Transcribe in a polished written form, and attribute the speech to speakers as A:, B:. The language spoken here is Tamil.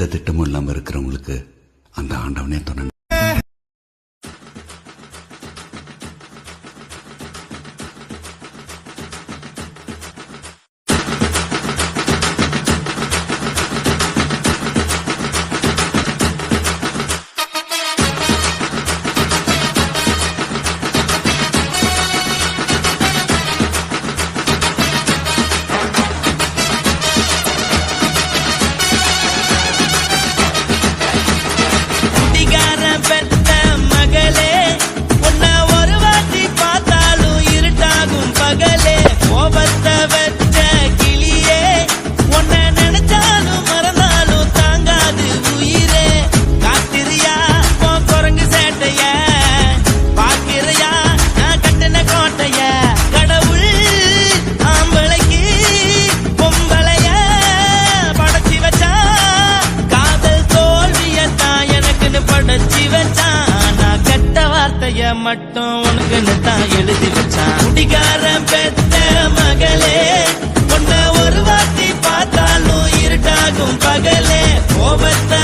A: எந்த திட்டமும் இல்லாம இருக்கிறவங்களுக்கு அந்த ஆண்டவனே துணை.
B: மட்டும் உனக்கு தான் எழுதி வச்சான். குடிகாரன் பெத்த மகளே, உன்னை ஒரு வாட்டி பார்த்தாலும் இருட்டாகும் பகலே. கோபத்தை